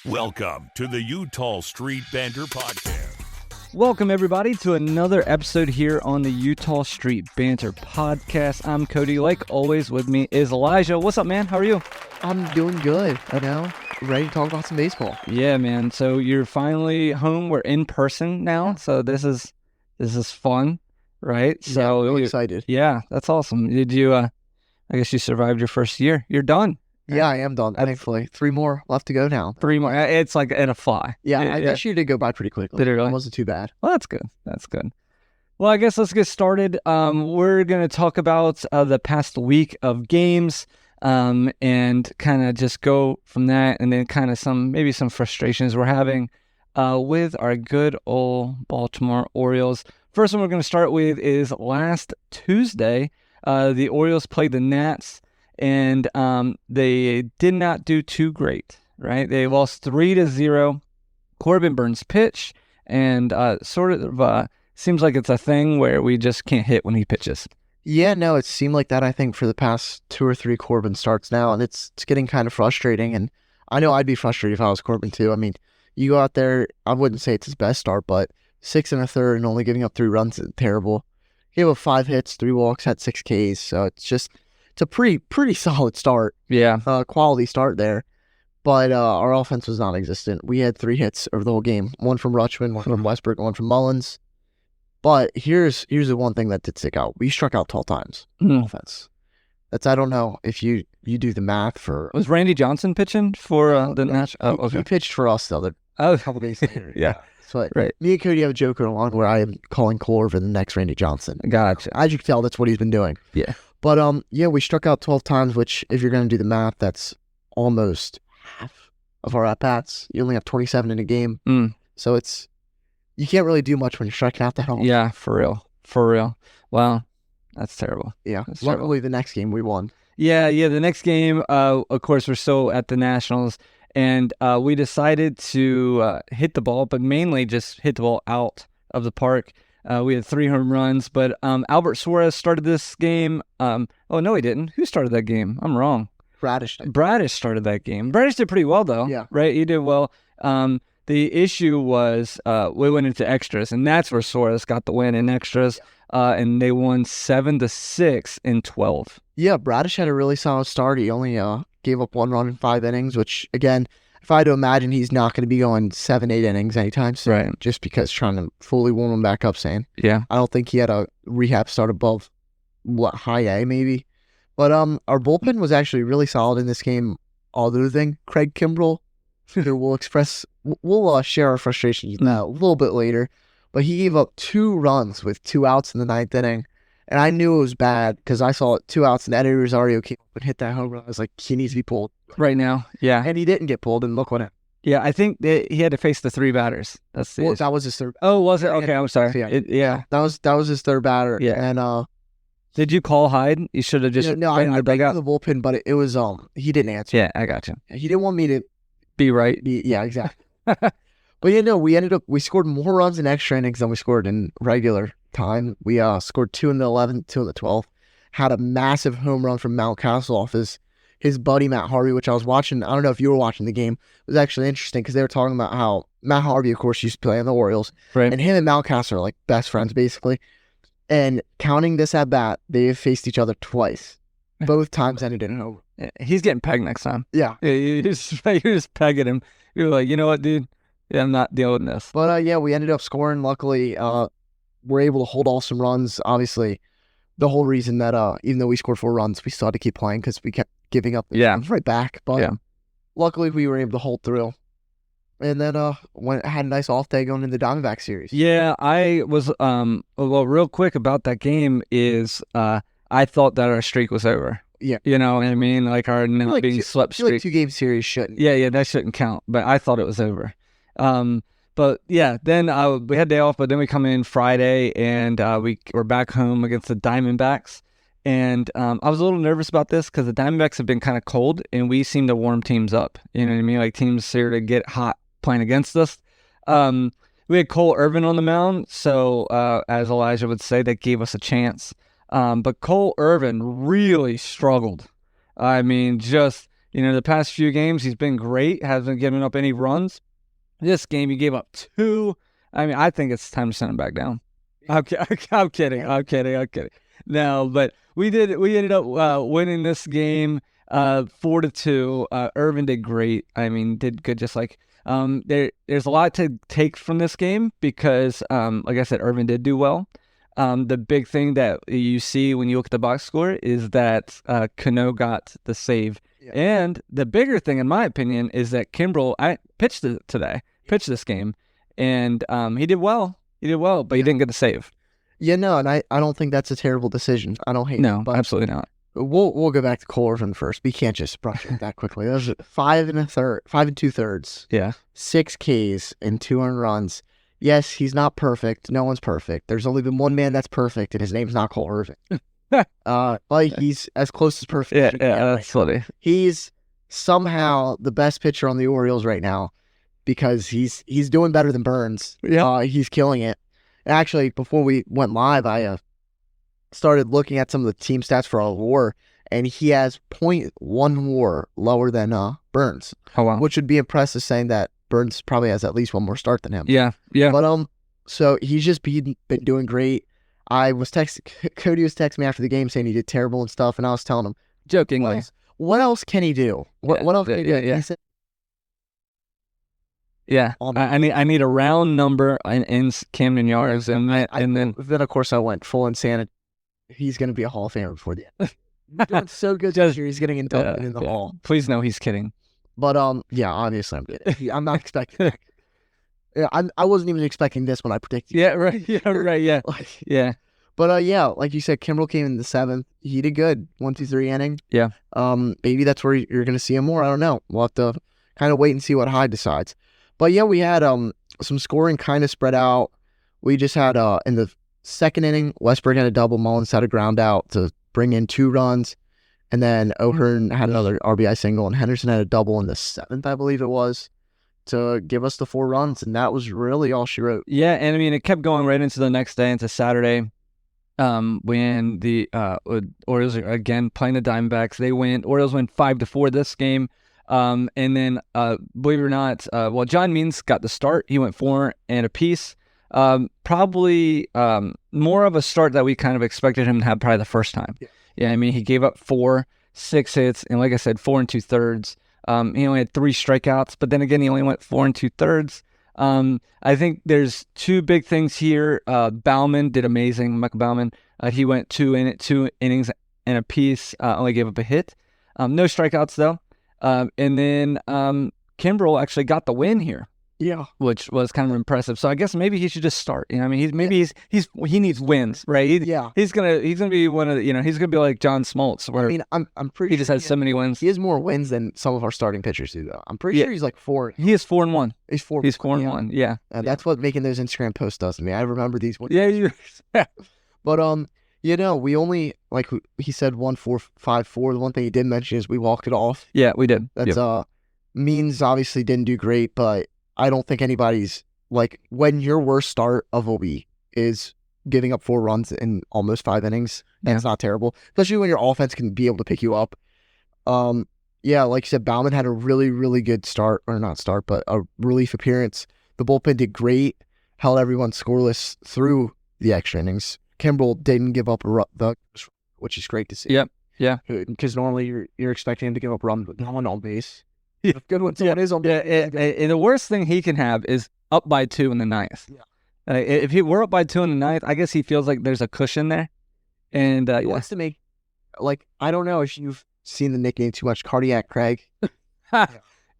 Welcome to the Utah Street Banter Podcast. Welcome, everybody, to another episode here on the Utah Street Banter Podcast. I'm Cody. Like always, with me is Elijah. What's up, man? How are you? I'm doing good, ready to talk about some baseball. Yeah, man. So you're finally home. We're in person now, so this is fun, right? So I'm excited. Yeah, that's awesome. Did you? I guess you survived your first year. You're done. Yeah, I am done. Thankfully, 3 more left to go now. 3 more. It's like in a fly. Yeah, actually did go by pretty quickly. Did it really? It wasn't too bad. Well, that's good. That's good. Well, I guess let's get started. We're going to talk about the past week of games and kind of just go from that, and then kind of maybe some frustrations we're having with our good old Baltimore Orioles. First one we're going to start with is last Tuesday. The Orioles played the Nats, and they did not do too great, right? They lost 3-0. Corbin Burns pitch, and seems like it's a thing where we just can't hit when he pitches. Yeah, no, it seemed like that, I think, for the past 2 or 3 Corbin starts now, and it's getting kind of frustrating, and I know I'd be frustrated if I was Corbin too. I mean, you go out there, I wouldn't say it's his best start, but 6 1/3 and only giving up 3 runs is terrible. He gave up 5 hits, 3 walks, had 6 Ks, so it's a pretty solid start. Yeah. Quality start there. But our offense was non-existent. We had 3 hits over the whole game. 1 from Rutschman, 1 from Westbrook, 1 from Mullins. But here's the one thing that did stick out. We struck out 12 times on offense. I don't know if you do the math for... Was Randy Johnson pitching for the Nationals? Oh, okay. He pitched for us, though, a couple days later. Yeah. So right. Me and Cody have a joke along where I am calling Cole for the next Randy Johnson. Gotcha. As you can tell, that's what he's been doing. Yeah. But we struck out 12 times, which if you're going to do the math, that's almost half of our at-bats. You only have 27 in a game. So you can't really do much when you're striking out the helm. Yeah, for real. Wow, that's terrible. Yeah, Luckily the next game we won. Yeah, the next game, of course, we're still at the Nationals, and we decided to hit the ball, but mainly just hit the ball out of the park. We had 3 home runs, but Albert Suarez started this game. Oh, no, he didn't. Who started that game? I'm wrong. Bradish started that game. Bradish did pretty well, though. Yeah. Right? He did well. The issue was we went into extras, and that's where Suarez got the win in extras, and they won 7-6 in 12. Yeah, Bradish had a really solid start. He only gave up 1 run in 5 innings, which, again, if I had to imagine, he's not going to be going 7-8 innings anytime soon. Right. Just because trying to fully warm him back up, saying. Yeah. I don't think he had a rehab start above, high A maybe. But our bullpen was actually really solid in this game. Other than Craig Kimbrell, we'll share our frustrations a little bit later. But he gave up 2 runs with 2 outs in the 9th inning. And I knew it was bad because I saw 2 outs and Eddie Rosario came up and hit that home run. I was like, he needs to be pulled. Right now, yeah. And he didn't get pulled, and look what happened. Yeah, I think he had to face the 3 batters. That was his third. Oh, was it? Okay, I'm sorry. Yeah. That was his third batter. Yeah. And did you call Hyde? You should have just I back out the bullpen, but it was he didn't answer. Yeah, I got you. He didn't want me to be right. Yeah, exactly. But we scored more runs in extra innings than we scored in regular time. We scored 2 in the 11th, 2 in the 12th. Had a massive home run from Mountcastle off his buddy Matt Harvey, which I was watching. I don't know if you were watching the game. It was actually interesting because they were talking about how Matt Harvey, of course, used to play on the Orioles. Right. And him and Mountcastle are like best friends, basically. And counting this at bat, they have faced each other twice. Both times ended in an over. Yeah, he's getting pegged next time. Yeah. You're just pegging him. You're like, you know what, dude? Yeah, I'm not dealing with this. But we ended up scoring. Luckily, we're able to hold off some runs. Obviously, the whole reason that even though we scored 4 runs, we still had to keep playing because we kept giving up right back. But luckily, we were able to hold through. And then had a nice off day going into the Diamondback series. Yeah, I was real quick about that game is I thought that our streak was over. Yeah. You know what I mean? Like our not being swept streak. Like 2-game series shouldn't. Yeah, that shouldn't count. But I thought it was over. But yeah, then we had day off, but then we come in Friday and we were back home against the Diamondbacks. And I was a little nervous about this because the Diamondbacks have been kind of cold and we seem to warm teams up. You know what I mean? Like teams here to get hot playing against us. We had Cole Irvin on the mound, so as Elijah would say, that gave us a chance. But Cole Irvin really struggled. I mean, just The past few games he's been great, hasn't given up any runs. This game he gave up 2. I mean, I think it's time to send him back down. I'm kidding. No, but we ended up winning this game 4-2. Irvin did great. I mean, did good. Just like there's a lot to take from this game because, like I said, Irvin did do well. The big thing that you see when you look at the box score is that Cano got the save. Yeah. And the bigger thing, in my opinion, is that Kimbrel pitched this game, and he did well. But he didn't get the save. Yeah, no, and I don't think that's a terrible decision. I don't hate it. No, absolutely not. We'll go back to Cole Irvin first. We can't just brush it that quickly. That was 5 2/3. Yeah. 6 Ks and 2 earned runs. Yes, he's not perfect. No one's perfect. There's only been one man that's perfect, and his name's not Cole Irvin. But he's as close as perfect. Yeah, that's funny. He's somehow the best pitcher on the Orioles right now because he's doing better than Burns. Yeah. He's killing it. Actually, before we went live, I started looking at some of the team stats for our WAR, and he has 0.1 WAR lower than Burns. Oh, wow. Which would be impressive, saying that Burns probably has at least one more start than him. Yeah. But so he's just been doing great. Cody was texting me after the game saying he did terrible and stuff, and I was telling him jokingly, what else can he do? What else can he do? Yeah. He said, I need a round number in Camden Yards, and then of course I went full insanity. He's going to be a Hall of Famer before the end. He's doing so good this year. He's getting inducted in the Hall. Please know he's kidding. But yeah, obviously I'm kidding. I'm not expecting that. Yeah, I wasn't even expecting this when I predicted. Yeah, right. Yeah. Yeah. But yeah, like you said, Kimbrel came in the 7th. He did good. 1, 2, 3 inning. Yeah. Maybe that's where you're going to see him more. I don't know. We'll have to kind of wait and see what Hyde decides. But yeah, we had some scoring kind of spread out. We just had in the 2nd inning, Westbrook had a double, Mullins had a ground out to bring in 2 runs. And then O'Hearn had another RBI single, and Henderson had a double in the 7th, I believe it was, to give us the 4 runs. And that was really all she wrote. Yeah, and I mean, it kept going right into the next day, into Saturday, when the Orioles are again playing the Diamondbacks. Orioles win 5-4 this game. And then, believe it or not, John Means got the start. He went 4 and a piece. Probably more of a start that we kind of expected him to have probably the first time. Yeah, I mean, he gave up 6 hits, and like I said, 4 2/3. He only had 3 strikeouts, but then again, he only went 4 2/3. I think there's 2 big things here. Bauman did amazing. Michael Bauman, he went 2 innings and a piece, only gave up a hit. No strikeouts though. And then Kimbrel actually got the win here. Yeah, which was kind of impressive. So I guess maybe he should just start. I mean, he needs wins, right? He's gonna be one of the, he's gonna be like John Smoltz, where I'm pretty he just has so many wins. He has more wins than some of our starting pitchers do, though. I'm pretty sure he's like 4. He is 4-1. He's 4. He's 4-1. Yeah. That's what making those Instagram posts does to me. I remember these ones. Yeah. But we only, like he said, 1-4-5-4. The one thing he did mention is we walked it off. Yeah, we did. That's Means obviously didn't do great, but I don't think anybody's, like, when your worst start of a week is giving up 4 runs in almost 5 innings, that's not terrible, especially when your offense can be able to pick you up. Yeah, like you said, Bauman had a really, really good but a relief appearance. The bullpen did great, held everyone scoreless through the extra innings. Kimbrel didn't give up a run, which is great to see. Yep. Yeah. Because normally you're expecting him to give up runs with no one on base. Good when someone is on base. And the worst thing he can have is up by 2 in the 9th. Yeah. If we're up by 2 in the 9th, I guess he feels like there's a cushion there. And he wants to make, like, I don't know if you've seen the nickname too much, Cardiac Craig.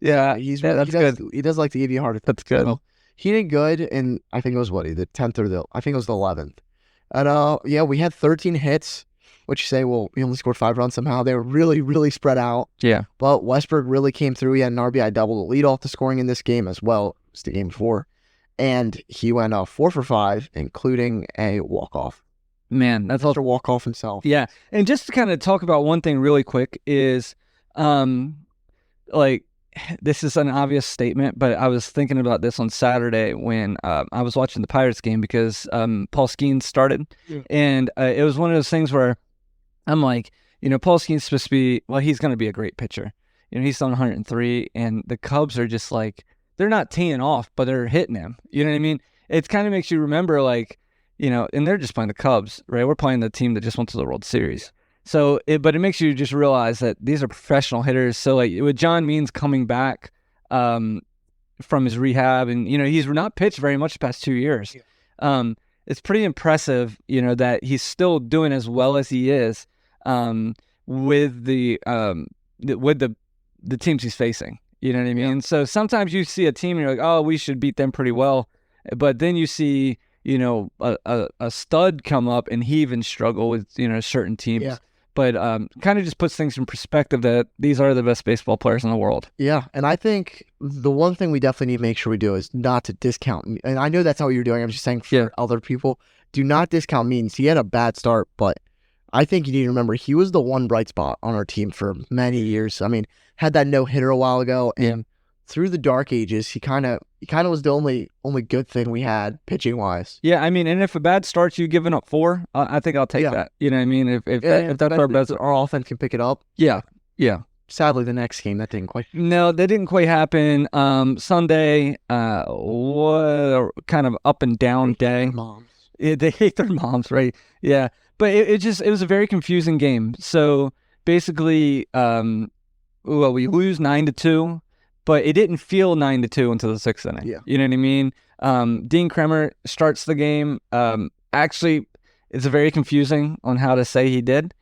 Yeah, that's good. He does like to give you a heart attack. That's good. So, he did good, and I think it was the 10th or I think it was the 11th. And we had 13 hits. Which you say, well, we only scored 5 runs somehow. They were really, really spread out. Yeah. But Westbrook really came through. He had an RBI double to lead off the scoring in this game as well. It was the game before. And he went 4 for 5, including a walk-off. Man, that's a walk-off himself. Yeah. And just to kind of talk about one thing really quick is, this is an obvious statement, but I was thinking about this on Saturday when I was watching the Pirates game because Paul Skeens started. Yeah. And it was one of those things where I'm like, Paul Skeens is supposed to be, he's going to be a great pitcher. he's on 103, and the Cubs are just like, they're not teeing off, but they're hitting him. You know what I mean? It kind of makes you remember, like, and they're just playing the Cubs, right? We're playing the team that just went to the World Series. So, but it makes you just realize that these are professional hitters. So, like, with John Means coming back from his rehab, and, he's not pitched very much the past 2 years. Yeah. It's pretty impressive, that he's still doing as well as he is with the teams he's facing. You know what I mean? Yeah. So sometimes you see a team and you're like, oh, we should beat them pretty well. But then you see, a stud come up and he even struggle with, certain teams. Yeah. But kind of just puts things in perspective that these are the best baseball players in the world. Yeah, and I think the one thing we definitely need to make sure we do is not to discount. And I know that's not what you're doing. I'm just saying for other people, do not discount Means. He had a bad start, but I think you need to remember he was the one bright spot on our team for many years. I mean, had that no-hitter a while ago, and through the dark ages, he kind of was the only good thing we had pitching-wise. Yeah, I mean, and if a bad starts you giving up 4, I think I'll take that. You know what I mean? If that's our best, our offense can pick it up. Yeah. Sadly, the next game, that didn't quite. No, that didn't quite happen. Sunday, what a kind of up and down day. Moms. They hate their moms, right? Yeah. But it was a very confusing game. So basically, we lose 9-2, but it didn't feel 9-2 until the 6th inning. Yeah. You know what I mean? Dean Kremer starts the game. Actually, it's very confusing on how to say he did.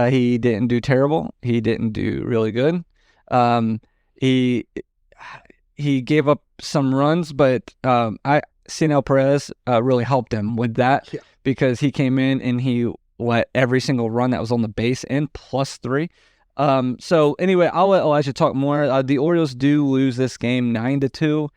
He didn't do terrible. He didn't do really good. He gave up some runs, but Cianel Perez really helped him with that because he came in and he let every single run that was on the base in +3. So anyway, I'll let Elijah talk more. The Orioles do lose this game 9-2.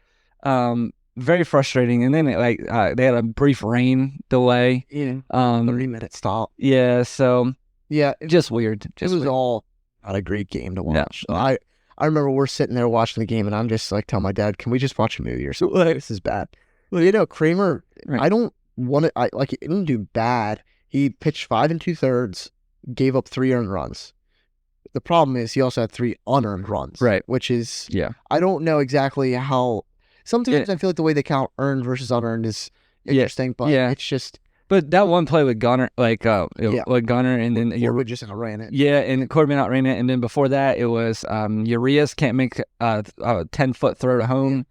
Very frustrating. And then they had a brief rain delay. Yeah. 3-minute stop. Yeah. So yeah, just weird. It was all not a great game to watch. Yeah. So I remember we're sitting there watching the game, and I'm just like telling my dad, "Can we just watch a movie or something? This is bad." Well, Kremer, right. I don't want to. He didn't do bad. He pitched 5 2/3, gave up 3 earned runs. The problem is he also had 3 unearned runs, right? Which is, I don't know exactly how. Sometimes I feel like the way they count earned versus unearned is interesting, but it's just. But that one play with Gunnar, with Gunnar, and then Corbin just outran it. Yeah, and Corbin outran it, and then before that it was Urias can't make a 10-foot throw to home.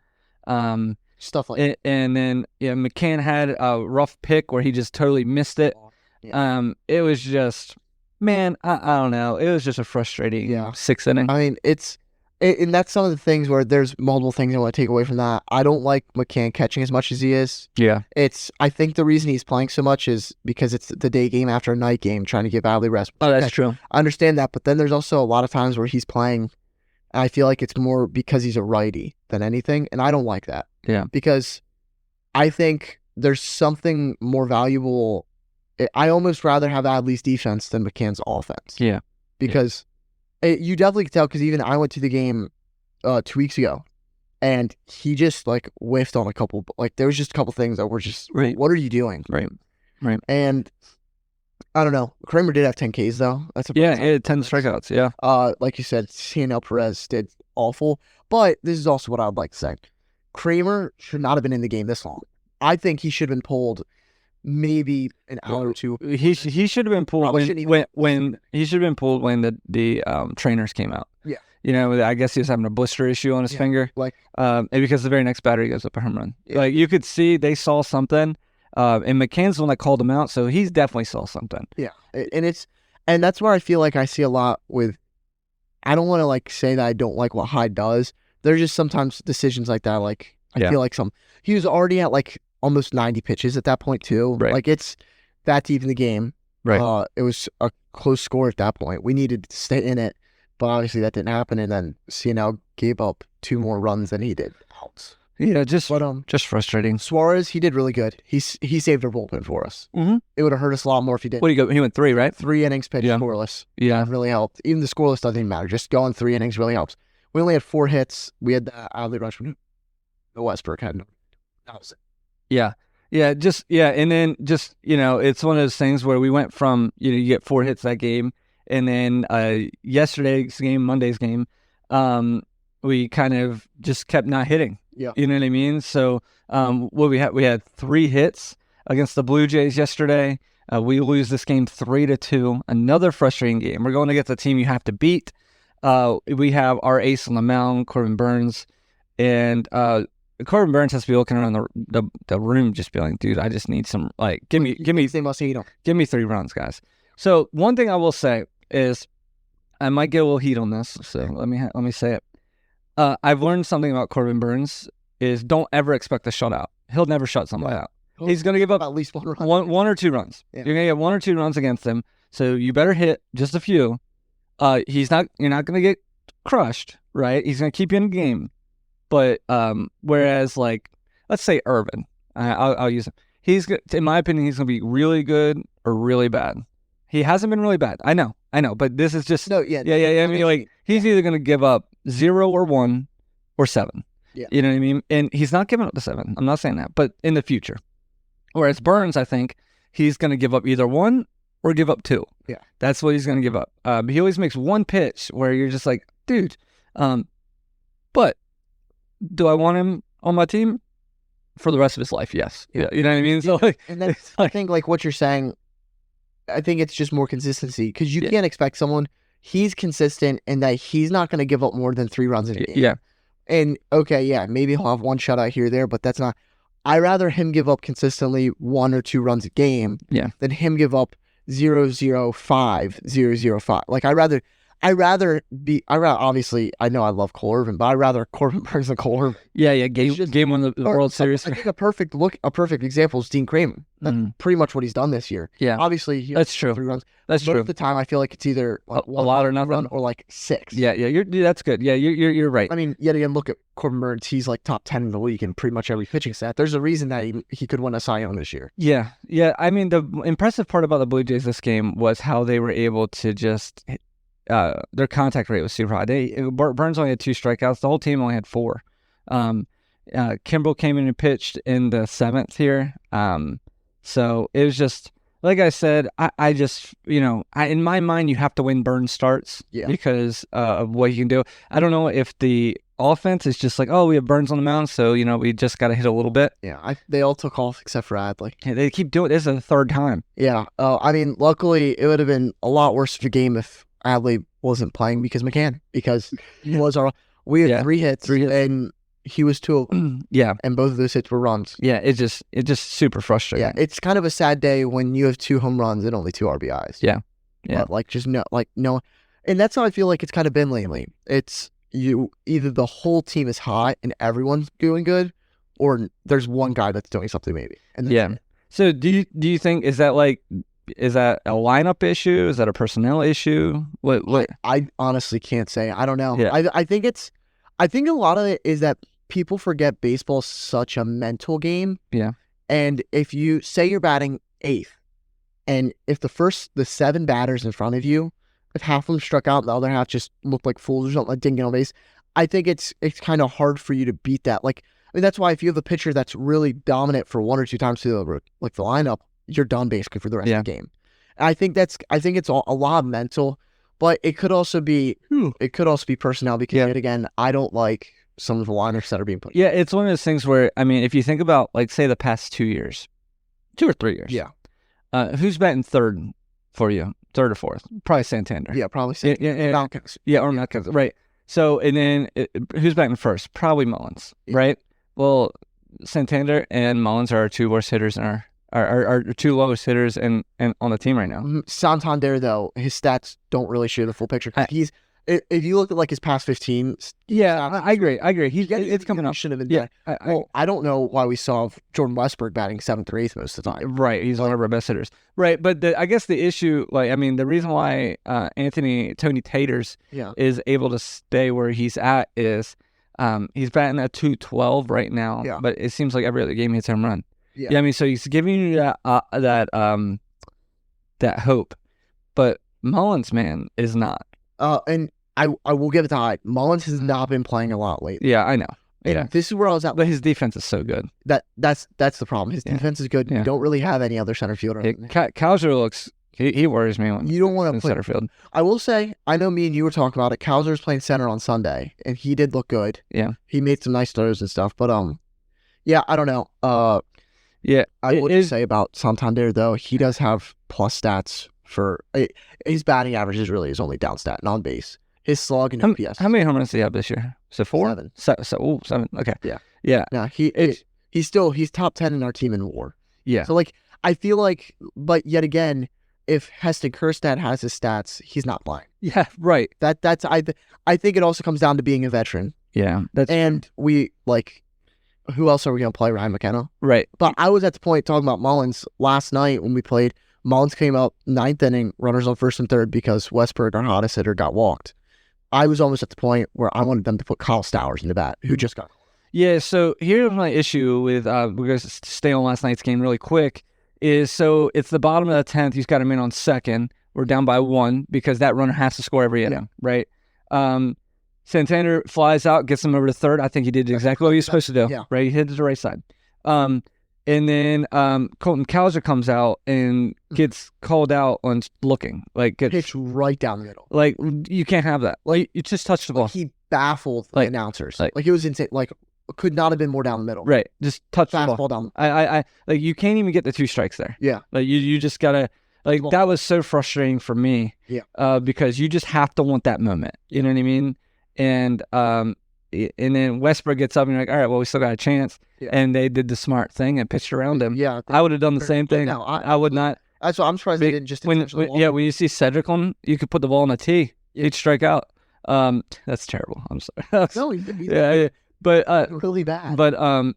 Stuff like that. And then McCann had a rough pick where he just totally missed it. Yeah. It was just, man, I don't know. It was just a frustrating 6th inning. I mean, and that's some of the things where there's multiple things I want to take away from that. I don't like McCann catching as much as he is. Yeah. I think the reason he's playing so much is because it's the day game after a night game, trying to get badly rest. Oh, that's true. I understand that, but then there's also a lot of times where he's playing, and I feel like it's more because he's a righty than anything, and I don't like that. Yeah. Because I think there's something more valuable. I almost rather have Adley's defense than McCann's offense. Yeah. Because you definitely could tell, because even I went to the game 2 weeks ago, and he just whiffed on a couple. There was just a couple things that were just, what are you doing? Right. And I don't know. Kremer did have 10 Ks though. That's he had 10 strikeouts. Yeah. Like you said, Cianel Perez did awful. But this is also what I would like to say. Kremer should not have been in the game this long. I think he should have been pulled maybe an hour or two. He should have been pulled when he should have been pulled when the trainers came out. Yeah. I guess he was having a blister issue on his finger. And because the very next batter he goes up a home run. Yeah. You could see they saw something. And McCann's the one that called him out, so he's definitely saw something. Yeah. And that's where I feel like I see a lot with. I don't want to say that I don't like what Hyde does. There's just sometimes decisions like that. I feel like he was already at almost 90 pitches at that point too. Right. It's that deep in the game. Right. It was a close score at that point. We needed to stay in it, but obviously that didn't happen. And then Cianel gave up 2 more runs than he did. Yeah, just frustrating. Suarez, he did really good. He saved our bullpen for us. Mm-hmm. It would have hurt us a lot more if he did. What do you go? He went 3, right? 3 innings pitched scoreless. Yeah, really helped. Even the scoreless doesn't even matter. Just going 3 innings really helps. We only had 4 hits. We had the Adley rush from the Westbrook had no. That was it. Yeah. And then it's one of those things where we went from you get 4 hits that game, and then yesterday's game, Monday's game, we kind of just kept not hitting. Yeah. You know what I mean? So what we had 3 hits against the Blue Jays yesterday. We lose this game 3-2. Another frustrating game. We're going against the team you have to beat. We have our ace on the mound, Corbin Burns, and Corbin Burns has to be looking around the room, just be like, dude, I just need some, like, give me They must hate him. Give me 3 runs, guys. So one thing I will say is, I might get a little heat on this. So let me say it. I've learned something about Corbin Burns is don't ever expect a shutout. He'll never shut somebody out. He's going to give up at least 1 run. one or 2 runs. Yeah. You're going to get 1 or 2 runs against him. So you better hit just a few. You're not going to get crushed, right? He's going to keep you in the game. But whereas, like, let's say Irvin, I'll use him. In my opinion, he's going to be really good or really bad. He hasn't been really bad. I know. But this is just yeah. I mean, like, he's either going to give up 0 or 1 or 7. Yeah. You know what I mean? And he's not giving up the 7. I'm not saying that, but in the future. Whereas Burns, I think he's going to give up either 1 or give up 2. Yeah. That's what he's going to give up. He always makes one pitch where you're just like, dude, but do I want him on my team for the rest of his life? Yes. Yeah. You know what I mean? So, like, and that's, I think, like what you're saying, I think it's just more consistency, because you can't expect someone, he's consistent in that he's not going to give up more than 3 runs in a game. Yeah. And okay, yeah, maybe he'll have 1 shutout here or there, but that's not. I rather him give up consistently 1 or 2 runs a game than him give up 0-0-5, 0-0-5. Like, obviously, I know I love Cole Irvin, but I'd rather Corbin Burns than Cole Irvin. Yeah, game 1 of the World Series. I think a perfect example is Dean Kramer. That's pretty much what he's done this year. Yeah. Obviously, that's true. 3 runs. That's Most true. of the time, I feel like it's either a lot or nothing, run or like 6. Yeah, that's good. Yeah, you're right. I mean, yet again, look at Corbin Burns. He's like top 10 in the league in pretty much every pitching stat. There's a reason that he could win a Cy Young this year. Yeah. I mean, the impressive part about the Blue Jays this game was how they were able to just their contact rate was super high. Burns only had 2 strikeouts. The whole team only had 4. Kimbrel came in and pitched in the 7th here. So it was just, like I said, I just, in my mind, you have to win Burns starts because of what he can do. I don't know if the offense is just like, oh, we have Burns on the mound, so, we just got to hit a little bit. Yeah, they all took off except for Adley. Yeah, they keep doing it. This is the 3rd time. Yeah. I mean, luckily, it would have been a lot worse of a game if Adley wasn't playing because he was we had 3 hits, and he was 2 of them. Yeah. And both of those hits were runs. Yeah, it's just super frustrating. Yeah, it's kind of a sad day when you have 2 home runs and only 2 RBIs. Yeah. But no. And that's how I feel like it's kind of been lately. It's either the whole team is hot and everyone's doing good, or there's one guy that's doing something maybe. And that's it. So do you think, is that a lineup issue? Is that a personnel issue? What? I honestly can't say. I don't know. Yeah. I think a lot of it is that people forget baseball's such a mental game. Yeah. And if you say you're batting 8th, and if the 7 batters in front of you, if half of them struck out, the other half just looked like fools or something, like didn't get on base, I think it's kind of hard for you to beat that. Like, I mean, that's why if you have a pitcher that's really dominant for 1 or 2 times through the lineup, you're done basically for the rest of the game. And I think it's a lot mental, but it could also be personnel, because yet again, I don't like some of the lineups that are being put. Yeah, it's one of those things where, I mean, if you think about, like, say the past 2 years, 2 or 3 years. Yeah. Who's batting 3rd for you? 3rd or 4th? Probably Santander. Yeah, probably Santander. Or Malkins. Right. So, and then who's batting 1st? Probably Mullins, right? Well, Santander and Mullins are our 2 worst hitters in our 2 lowest hitters and on the team right now. Santander, though, his stats don't really show the full picture. If you look at like his past 15, I agree. It's coming up. Should have been. Yeah. I don't know why we saw Jordan Westberg batting 7th or 8th most of the time. Right, he's one of our best hitters. Right, but I guess the issue, the reason why Tony Taters is able to stay where he's at is he's batting at 212 right now. Yeah. But it seems like every other game he hits a home run. Yeah. I mean, so he's giving you that hope, but Mullins, man, is not. And I will give it to Hyde. Mullins has not been playing a lot lately. Yeah, I know. And this is where I was at. But his defense is so good. That's the problem. His defense is good. You don't really have any other center fielder. Kauser looks He worries me when You don't want in to play center field. I will say, I know me and you were talking about it. Cowser's playing center on Sunday, and he did look good. Yeah. He made some nice throws and stuff, but yeah, I don't know. Yeah, I would just say about Santander though, he does have plus stats for his batting average is really his only down stat, on base. His slug and OPS. How many home runs did he have this year? So 4? 7. Seven. Okay. Yeah. Yeah. No, he's top 10 in our team in WAR. Yeah. So like I feel like, but yet again, if Heston Kjerstad has his stats, he's not playing. Yeah. Right. That's I think it also comes down to being a veteran. Yeah. We like. Who else are we going to play? Ryan McKenna? Right. But I was at the point talking about Mullins last night when we played. Mullins came up 9th inning, runners on 1st and 3rd because Westberg, our hottest hitter, got walked. I was almost at the point where I wanted them to put Kyle Stowers in the bat, who just got. Yeah, so here's my issue with, we're going to stay on last night's game really quick, is so it's the bottom of the 10th. He's got him in on 2nd. We're down by 1 because that runner has to score every inning, right? Santander flies out, gets him over to 3rd. I think he did exactly what he was supposed to do, right? He hit to the right side. And then Colton Cowser comes out and gets called out on looking. Like, gets pitched right down the middle. Like, you can't have that. Like, you just touched the ball. He baffled the announcers. Like it was insane. Like, could not have been more down the middle. Right. Just touch the ball. Down. I like, you can't even get the 2 strikes there. Yeah. Like, you just got to, like, that was so frustrating for me. Yeah. Because you just have to want that moment. You know what I mean? And then Westbrook gets up and you're like, all right, well, we still got a chance. Yeah. And they did the smart thing and pitched around him. Yeah. I would have done the same thing. No, I would not. That's what I'm surprised they didn't just when you see Cedric on, you could put the ball on the tee. He'd strike out. That's terrible. I'm sorry. No, yeah. But really bad. But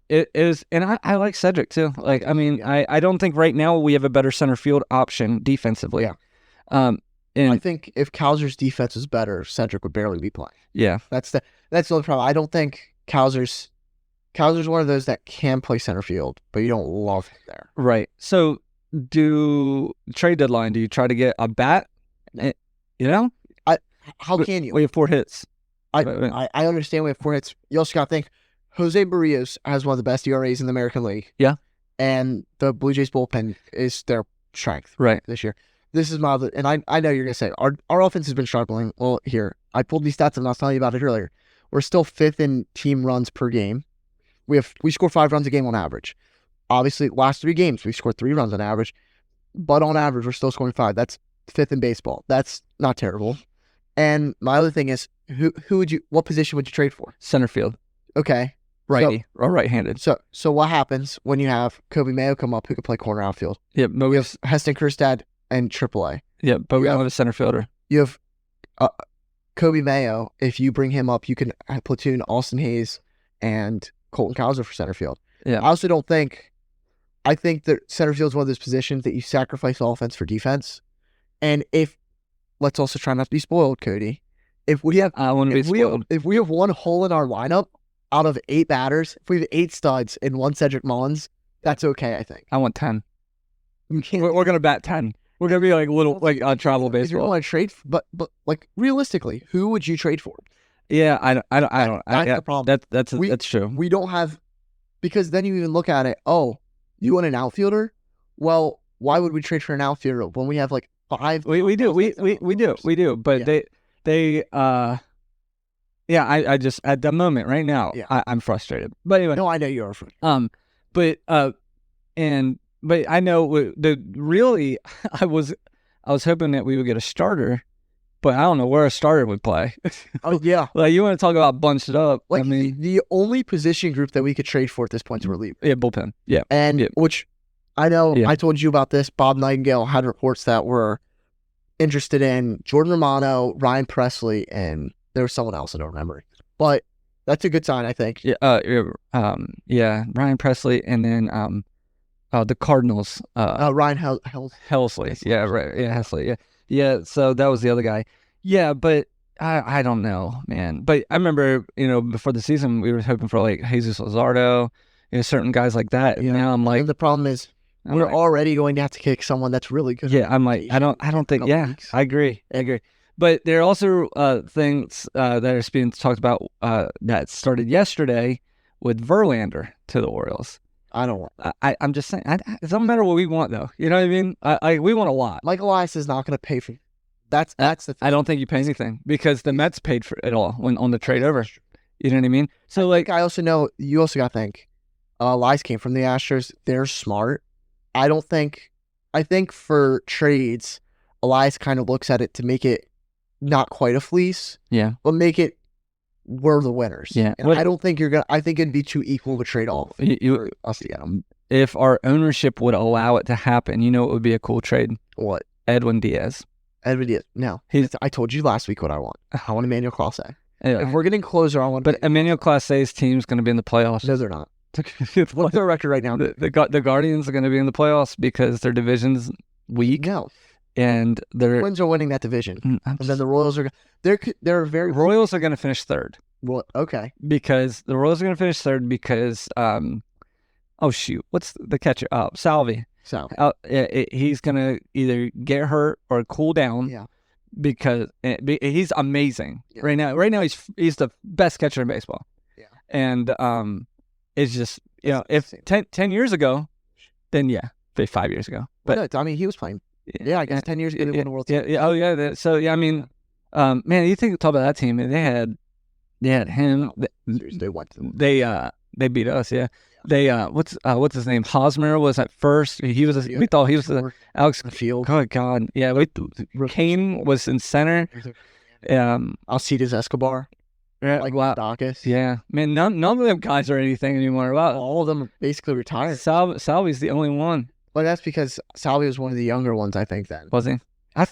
it is, and I like Cedric too. Like, I mean, I don't think right now we have a better center field option defensively. Yeah. And I think if Cowser's defense was better, Cedric would barely be playing. Yeah. That's the only problem. I don't think Cowser's one of those that can play center field, but you don't love him there. Right. So trade deadline, do you try to get a bat? You know? How can you? We have 4 hits. I understand we have 4 hits. You also got to think Jose Barrios has one of the best ERAs in the American League. Yeah. And the Blue Jays bullpen is their strength this year. This is my other, and I know you're going to say, our offense has been struggling. Well, here, I pulled these stats and I was telling you about it earlier. We're still 5th in team runs per game. We score 5 runs a game on average. Obviously, last 3 games, we've scored 3 runs on average. But on average, we're still scoring 5. That's 5th in baseball. That's not terrible. And my other thing is, what position would you trade for? Center field. Okay. Righty or right-handed. So what happens when you have Kobe Mayo come up who could play corner outfield? Yeah, but we have Heston Kjerstad and AAA. Yeah, but we don't have a center fielder. You have Kobe Mayo. If you bring him up, you can platoon Austin Hayes and Colton Cowser for center field. Yeah. I also don't think. I think that center field is one of those positions that you sacrifice offense for defense. And let's also try not to be spoiled, Cody. If we have, if we have 1 hole in our lineup out of 8 batters, if we have 8 studs and 1 Cedric Mullins, that's okay. I think. I want 10. We're gonna bat 10. We're gonna be like on travel baseball. If you want to trade, but like realistically, who would you trade for? Yeah, I don't. That's the problem. That's true. We don't have, because then you even look at it. Oh, you want an outfielder? Well, why would we trade for an outfielder when we have like 5? We do. But I just at the moment right now, I'm frustrated. But anyway, no, I know you are frustrated. But I know I was hoping that we would get a starter, but I don't know where a starter would play. Oh yeah, like you want to talk about bunched up? Like, I mean, the only position group that we could trade for at this point is reliever. Yeah, bullpen. Yeah, and which I know I told you about this. Bob Nightingale had reports that were interested in Jordan Romano, Ryan Presley, and there was someone else I don't remember. But that's a good sign, I think. Yeah, Ryan Presley, and then the Cardinals. Ryan Helsley. Yeah, right. Yeah, Helsley. Yeah. So that was the other guy. Yeah, but I don't know, man. But I remember, before the season, we were hoping for like Jesus Luzardo, certain guys like that. And now I'm like, and the problem is we're already going to have to kick someone that's really good. Yeah, I'm like, I don't think. Yeah, weeks. I agree. But there are also things that are being talked about that started yesterday with Verlander to the Orioles. I don't want. I'm just saying, it doesn't matter what we want, though. You know what I mean? We want a lot. Mike Elias is not going to pay for. That's the thing. I don't think you pay anything because the Mets paid for it all when on the trade over. You know what I mean? So like, I also know you also got to think. Elias came from the Astros. They're smart. I think for trades, Elias kind of looks at it to make it not quite a fleece. Yeah. But make it we're the winners. Yeah. And I don't think I think it'd be too equal to trade off for us to get them. If our ownership would allow it to happen, you know, it would be a cool trade. What? Edwin Diaz. Edwin Diaz. No. I told you last week what I want. I want Emmanuel Clase. Anyway. If we're getting closer, I want. But Emmanuel Clase's team's going to be in the playoffs. No, they're not. What's their record right now? The Guardians are going to be in the playoffs because their division's weak. No. And the Twins are winning that division. And then the Royals are. They're very. Royals are going to finish third. Well, okay. Because the Royals are going to finish third because oh shoot, what's the catcher? Oh, Salvi. He's going to either get hurt or cool down. Yeah. Because he's amazing right now. Right now he's the best catcher in baseball. Yeah. And it's just, you know, if 10 years ago, then 5 years ago. But well, no, I mean, he was playing. Yeah, I guess 10 years ago, they won the World Series. Yeah. Oh, yeah. So, yeah, I mean, man, you think, talk about that team. They had him. They went to they beat us, yeah. They, what's his name? Hosmer was at first. We thought he was Alex Field. Oh, God. Yeah, Kane was in center. Alcides Escobar. Wow. Dacus. Yeah. Man, none of them guys are anything anymore. Wow. All of them are basically retired. Salvi's the only one. Well, that's because Salvi was one of the younger ones, I think, then. Was he?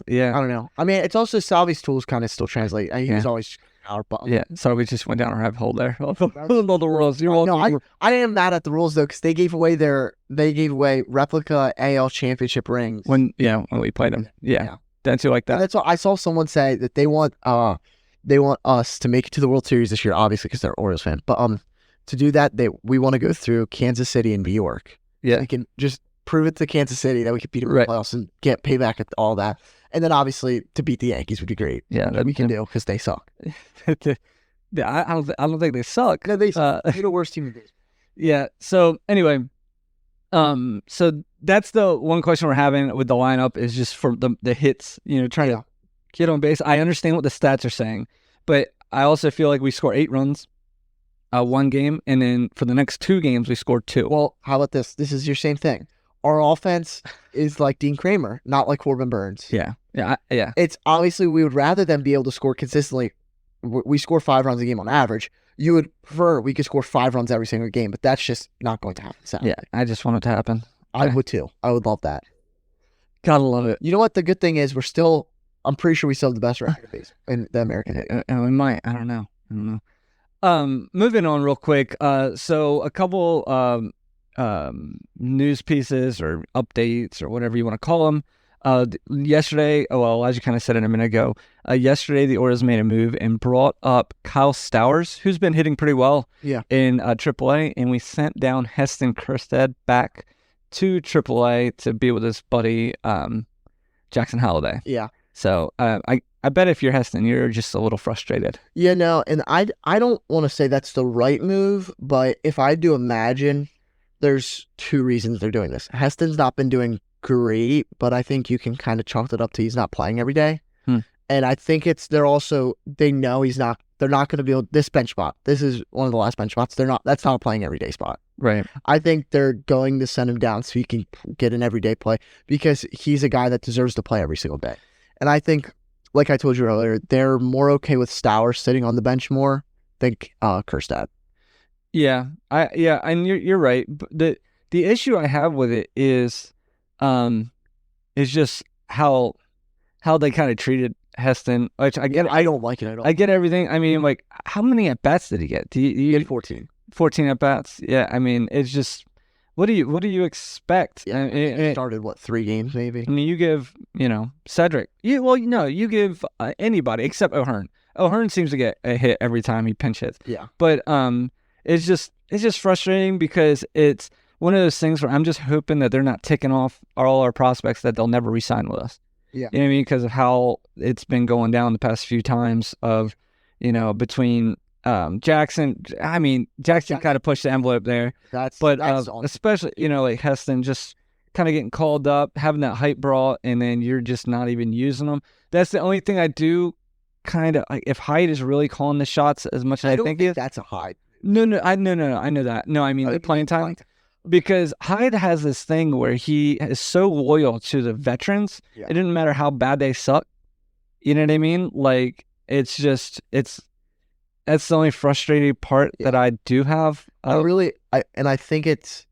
Yeah. I don't know. I mean, it's also Salvi's tools kind of still translate. He was always our button. Yeah. So we just went down a rabbit hole there. All the rules. You're welcome. No, I am mad at the rules, though, because they gave away replica AL championship rings. When we played them. Yeah. Don't you like that? And that's what I saw someone say that they want us to make it to the World Series this year, obviously, because they're an Orioles fan. But to do that, we want to go through Kansas City and New York. Yeah. So we can just prove it to Kansas City that we could beat them in the playoffs and get payback at all that. And then, obviously, to beat the Yankees would be great. Yeah. That we can do because they suck. Yeah, I don't think they suck. No, they're the worst team in baseball. Yeah. So, anyway, so that's the one question we're having with the lineup is just for the hits, trying to get on base. I understand what the stats are saying, but I also feel like we score 8 runs one game, and then for the next 2 games, we scored 2. Well, how about this? This is your same thing. Our offense is like Dean Kramer, not like Corbin Burns. Yeah. It's obviously we would rather them be able to score consistently. We score 5 runs a game on average. You would prefer we could score 5 runs every single game, but that's just not going to happen. Sadly. Yeah, I just want it to happen. I would too. I would love that. Gotta love it. You know what? The good thing is I'm pretty sure we still have the best record base in the American League. We might. I don't know. Moving on real quick. So a couple news pieces or updates or whatever you want to call them. Yesterday, as you kind of said it a minute ago, yesterday the Orioles made a move and brought up Kyle Stowers, who's been hitting pretty well in AAA, and we sent down Heston Kjerstad back to AAA to be with his buddy Jackson Holliday. Yeah. So I bet if you're Heston, you're just a little frustrated. Yeah, no, and I don't want to say that's the right move, but if I do imagine, there's 2 reasons they're doing this. Heston's not been doing great, but I think you can kind of chalk it up to he's not playing every day. And I think they know they're not going to be able, this bench spot. This is one of the last bench spots. That's not a playing every day spot. Right. I think they're going to send him down so he can get an everyday play because he's a guy that deserves to play every single day. And I think, like I told you earlier, they're more okay with Stowers sitting on the bench more than Kjerstad. Yeah. And you're right. But the issue I have with it is just how they kind of treated Heston, which I get. I don't like it at all. I get everything. I mean, like, how many at bats did he get? He had 14. 14 at bats. Yeah. I mean, it's just, what do you expect? Yeah, it started 3 games maybe. I mean, you give Cedric. You give anybody except O'Hearn. O'Hearn seems to get a hit every time he pinch hits. Yeah. But it's just frustrating because it's one of those things where I'm just hoping that they're not ticking off all our prospects that they'll never re-sign with us. Yeah. You know what I mean? Because of how it's been going down the past few times of, between Jackson. I mean, Jackson kind of pushed the envelope there, That's especially like Heston just kind of getting called up, having that hype brought, and then you're just not even using them. That's the only thing I do kind of like. If Hyde is really calling the shots as much as I think he is, that's a Hyde. No, I know that. No, I mean the playing time. Because Hyde has this thing where he is so loyal to the veterans. Yeah. It didn't matter how bad they suck. You know what I mean? Like, that's the only frustrating part that I do have. I think it's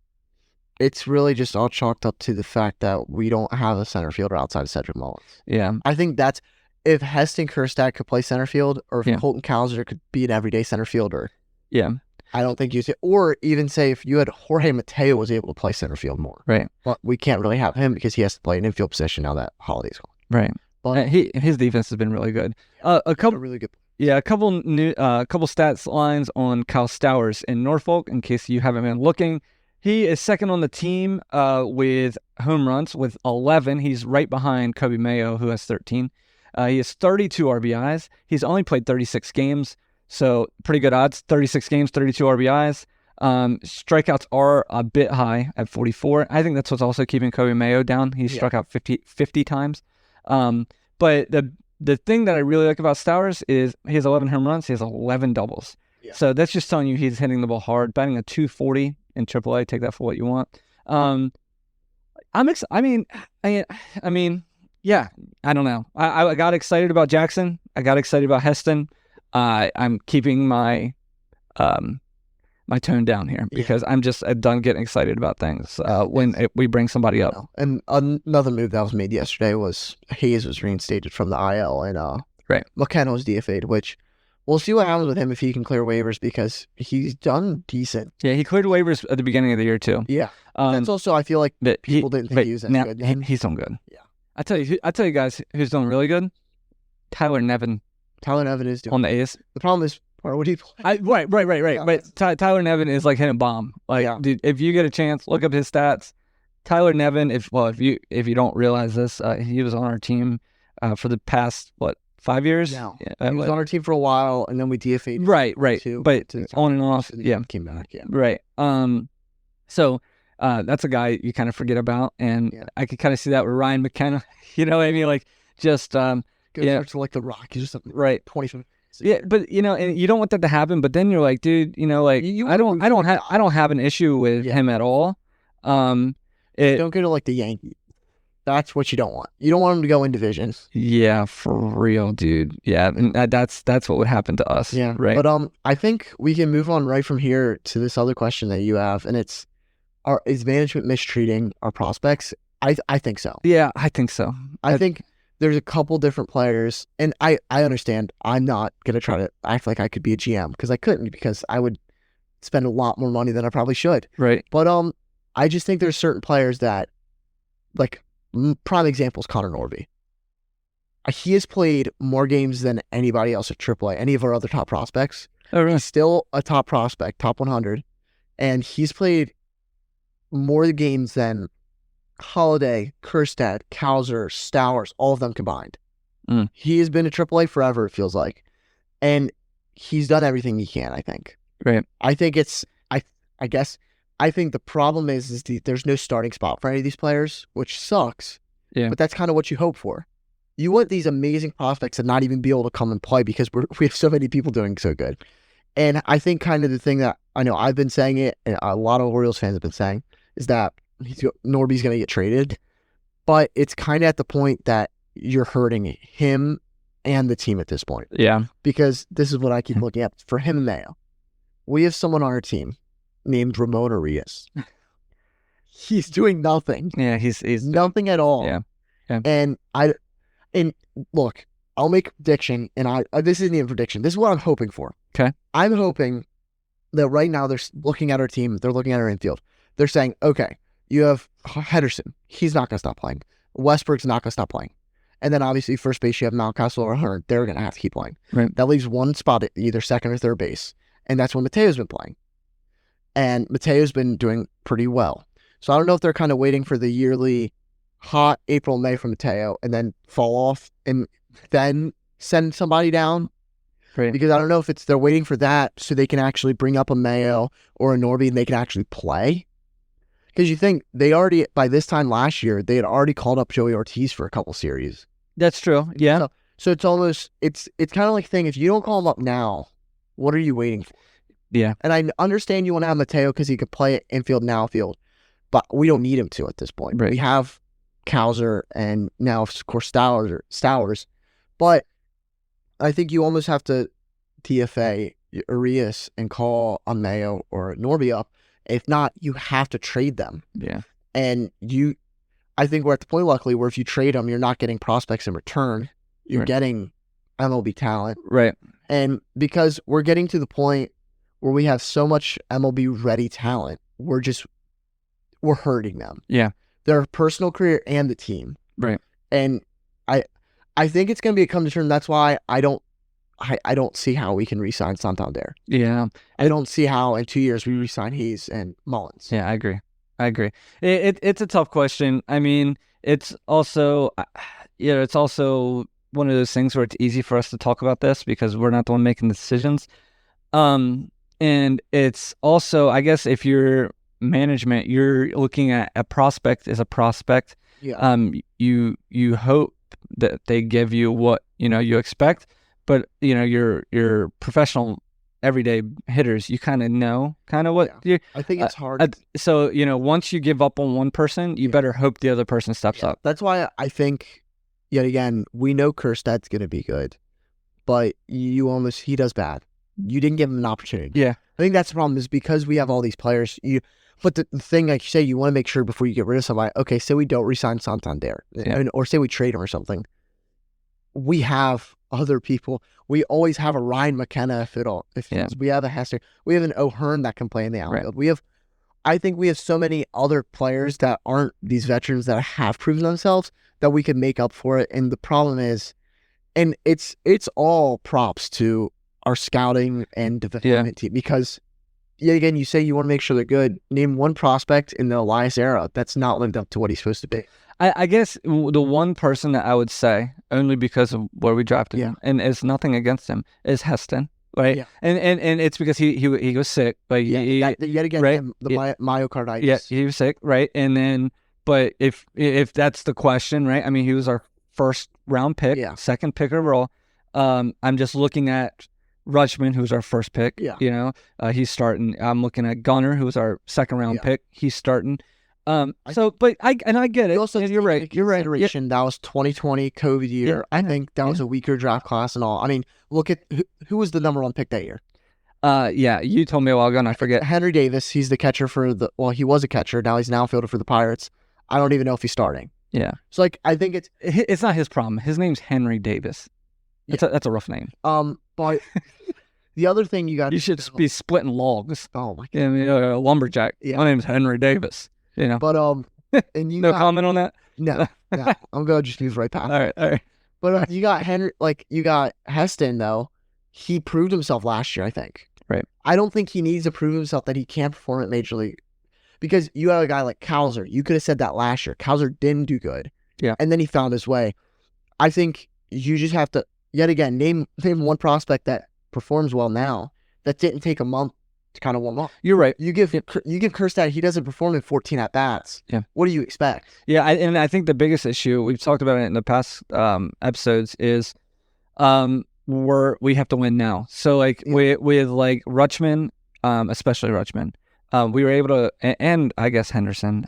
really just all chalked up to the fact that we don't have a center fielder outside of Cedric Mullins. Yeah. I think that's, if Heston Kjerstad could play center field, or if Colton Cowser could be an everyday center fielder. Yeah. I don't think you see, or even say if you had Jorge Mateo was able to play center field more. Right. But we can't really have him because he has to play an infield position now that Holiday's gone. Right. But his defense has been really good. A couple really good. Yeah, a couple stats lines on Kyle Stowers in Norfolk, in case you haven't been looking. He is second on the team with home runs with 11. He's right behind Kobe Mayo, who has 13. He has 32 RBIs. He's only played 36 games. So pretty good odds, 36 games, 32 RBIs. Strikeouts are a bit high at 44. I think that's what's also keeping Kobe Mayo down. He struck out 50 times. But the thing that I really like about Stowers is he has 11 home runs. He has 11 doubles. Yeah. So that's just telling you he's hitting the ball hard. Batting a 240 in AAA. Take that for what you want. Yeah, I don't know. I got excited about Jackson. I got excited about Heston. I'm keeping my my tone down here because I'm done getting excited about things we bring somebody up. And another move that was made yesterday was Hayes was reinstated from the IL and McKenna was DFA'd, which we'll see what happens with him if he can clear waivers because he's done decent. Yeah, he cleared waivers at the beginning of the year too. Yeah, that's also I feel like people didn't think he was that good. He's done good. Yeah, I tell you guys who's doing really good. Tyler Nevin. Tyler Nevin is doing on the A's. The problem is, what do you play? Right. Yeah, but Tyler Nevin is like hitting a bomb. Like, dude, if you get a chance, look up his stats. Tyler Nevin, if you don't realize this, he was on our team for the past 5 years. No, he was on our team for a while, and then we DFA'd. Right. But on and off, came back. Yeah, right. So that's a guy you kind of forget about, and I could kind of see that with Ryan McKenna. You know what I mean? Like just to like the Rockies or something. Right. 25. Yeah, but and you don't want that to happen. But then you're like, dude, like I don't have an issue with him at all. Don't go to like the Yankees. That's what you don't want. You don't want him to go in divisions. Yeah, for real, dude. Yeah, and that's what would happen to us. Yeah, right. But I think we can move on right from here to this other question that you have, and it's, is management mistreating our prospects? I think so. Yeah, I think so. I think there's a couple different players, and I understand. I'm not going to try to act like I could be a GM because I couldn't, because I would spend a lot more money than I probably should. Right. But I just think there's certain players that, like, prime example is Connor Norby. He has played more games than anybody else at AAA, any of our other top prospects. Oh, really? He's still a top prospect, top 100, and he's played more games than Holiday, Kjerstad, Cowser, Stowers, all of them combined. He has been at AAA forever, it feels like. And he's done everything he can, I think. Right. I think I think the problem is there's no starting spot for any of these players, which sucks. Yeah. But that's kind of what you hope for. You want these amazing prospects to not even be able to come and play because we have so many people doing so good. And I think kind of the thing that I know I've been saying it, and a lot of Orioles fans have been saying, is that Norby's going to get traded, but it's kind of at the point that you're hurting him and the team at this point. Yeah. Because this is what I keep looking at. For him and Mayo, we have someone on our team named Ramon Arias. He's doing nothing. Yeah, he's nothing at all. Yeah. And look, I'll make a prediction, and this isn't even a prediction. This is what I'm hoping for. Okay. I'm hoping that right now they're looking at our team, they're looking at our infield. They're saying, okay, you have Henderson. He's not going to stop playing. Westbrook's not going to stop playing. And then obviously first base, you have Mountcastle or Hearn. They're going to have to keep playing. Right. That leaves one spot at either second or third base. And that's when Mateo's been playing. And Mateo's been doing pretty well. So I don't know if they're kind of waiting for the yearly hot April, May from Mateo and then fall off and then send somebody down. Right. Because I don't know if they're waiting for that so they can actually bring up a Mayo or a Norby and they can actually play. Because you think they already, by this time last year, they had already called up Joey Ortiz for a couple series. That's true. Yeah. So it's almost, it's kind of like thing, if you don't call him up now, what are you waiting for? Yeah. And I understand you want to have Mateo because he could play infield and outfield, but we don't need him to at this point. Right. We have Kowser and now, of course, Stowers. But I think you almost have to DFA Urias and call a Mayo or a Norby up. If not, you have to trade them. Yeah. And I think we're at the point, luckily, where if you trade them, you're not getting prospects in return. You're getting MLB talent. Right. And because we're getting to the point where we have so much MLB ready talent, we're hurting them. Yeah. Their personal career and the team. Right. And I think it's going to be a come to term. That's why I don't see how we can re-sign Santander. Yeah. I don't see how in 2 years we re-sign Hayes and Mullins. Yeah, I agree. It's a tough question. I mean, it's also, it's also one of those things where it's easy for us to talk about this because we're not the one making the decisions. And it's also, I guess, if you're management, you're looking at a prospect as a prospect. Yeah. You hope that they give you what you expect, but your professional everyday hitters, you kind of know what you. I think it's hard. So once you give up on one person, you better hope the other person steps up. That's why I think, yet again, we know Kersted's going to be good, but he does bad. You didn't give him an opportunity. Yeah. I think that's the problem is because we have all these players. But the thing, like you say, you want to make sure before you get rid of somebody, okay, say we don't re-sign Santander, or say we trade him or something. We have other people. We always have a Ryan McKenna we have a Hester. We have an O'Hearn that can play in the outfield. Right. I think we have so many other players that aren't these veterans that have proven themselves that we can make up for it. And the problem is, and it's all props to our scouting and development team because, yet again, you say you want to make sure they're good. Name one prospect in the Elias era that's not lived up to what he's supposed to be. I guess the one person that I would say, only because of where we drafted him, and it's nothing against him, is Heston, right? Yeah. And it's because he was sick, but yet again, right? Myocarditis. Yeah, he was sick, right? And then, but if that's the question, right? I mean, he was our first round pick, second pick overall. I'm just looking at Rutschman, who's our first pick. Yeah. He's starting. I'm looking at Gunner, who's our second round pick. He's starting. I get it. Also, you're right. You're right. That was 2020 COVID year. Yeah, I think that was a weaker draft class and all. I mean, look at who was the number one pick that year. You told me a while ago, and I forget. Henry Davis. He's the catcher he was a catcher. Now he's an outfielder for the Pirates. I don't even know if he's starting. Yeah. So I think it's not his problem. His name's Henry Davis. That's a rough name. But the other thing you should be splitting logs. Oh my God. Yeah, I mean, a lumberjack. Yeah. My name's Henry Davis. But and you comment on that? No. I'm gonna just move right past. All right. But you got you got Heston though. He proved himself last year, I think. Right. I don't think he needs to prove himself that he can't perform at Major League, because you have a guy like Kowser. You could have said that last year. Kowser didn't do good. Yeah. And then he found his way. I think you just have to yet again name one prospect that performs well now that didn't take a month to kind of warm up. You're right. You give Kerstad, he doesn't perform in 14 at bats. Yeah. What do you expect? Yeah, I think the biggest issue, we've talked about it in the past episodes, is we have to win now. So with like Rutschman, especially Rutschman, we were able to, and I guess Henderson,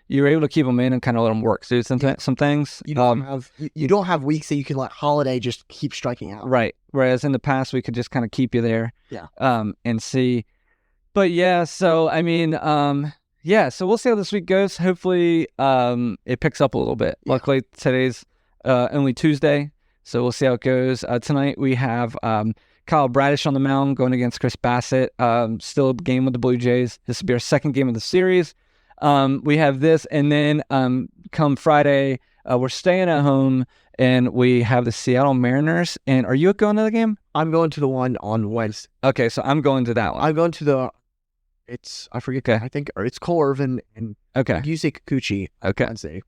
you were able to keep them in and kind of let them work. So some things. You don't have weeks that you can let Holiday just keep striking out. Right. Whereas in the past, we could just kind of keep you there. Yeah. And see. But yeah, so I mean, so we'll see how this week goes. Hopefully, it picks up a little bit. Yeah. Luckily, today's only Tuesday, so we'll see how it goes. Tonight we have Kyle Bradish on the mound going against Chris Bassett. Still a game with the Blue Jays. This will be our second game of the series. We have this, and then come Friday, we're staying at home, and we have the Seattle Mariners. And are you going to the game? I'm going to the one on Wednesday. Okay, so I'm going to that one. I'm going to I forget. Okay. I think it's Cole Irvin and okay. Yusei Kikuchi. Okay. Wednesday.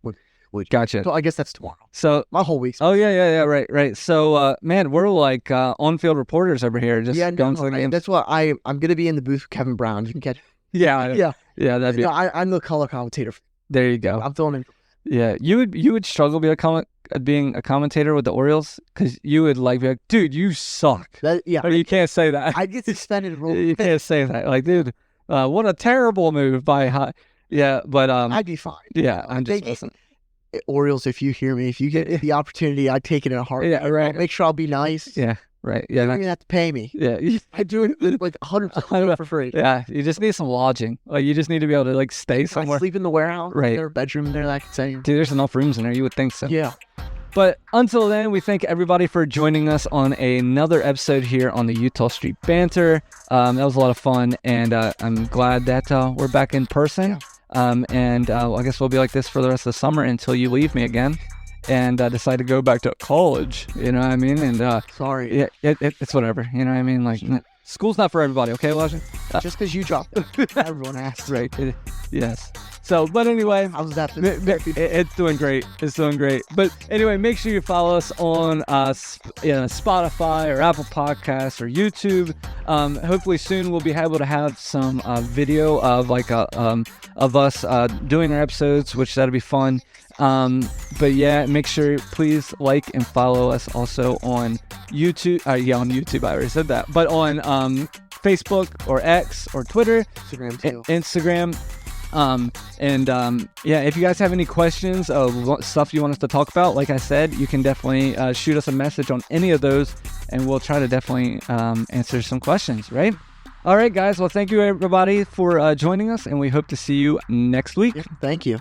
week. Gotcha. So I guess that's tomorrow. So My whole week's. oh yeah, right. So man, we're like on-field reporters over here, just going to the games. That's what I'm going to be in the booth with Kevin Brown. You can catch. Yeah. That'd be. No, I'm the color commentator. There you go. I'm filling in. Yeah, you would struggle being a commentator with the Orioles because you would be like, dude, you suck. Yeah. You can't say that. I'd get suspended. You can't say that. Like, dude, what a terrible move by Yeah, but I'd be fine. Yeah, I'm just listening. Orioles, if you hear me, if you get the opportunity, I'd take it in a heartbeat. Yeah, right. I'll make sure I'll be nice. Yeah, right. Yeah, You're going to have to pay me. Yeah, I do it like 100% for free. Yeah, you just need some lodging. Like, you just need to be able to stay somewhere. I sleep in the warehouse. Right. There's a bedroom there that I can stay in. Dude, there's enough rooms in there. You would think so. Yeah. But until then, we thank everybody for joining us on another episode here on the Utah Street Banter. That was a lot of fun, and I'm glad that we're back in person. Yeah. And I guess we'll be like this for the rest of the summer until you leave me again and decide to go back to college. You know what I mean? And sorry. Yeah, it's whatever. You know what I mean? Like, school's not for everybody, okay, Elijah? Just because you dropped it, everyone asks. Right. Yes. So, but anyway, how's that? It's doing great. It's doing great. But anyway, make sure you follow us on Spotify or Apple Podcasts or YouTube. Hopefully soon we'll be able to have some video of of us doing our episodes, which that'll be fun. But yeah, make sure please like and follow us also on YouTube. On YouTube, I already said that. But on Facebook or X or Twitter, Instagram too. Instagram. If you guys have any questions of stuff you want us to talk about, like I said, you can definitely shoot us a message on any of those, and we'll try to definitely answer some questions, right? All right, guys. Well, thank you, everybody, for joining us, and we hope to see you next week. Yeah, thank you.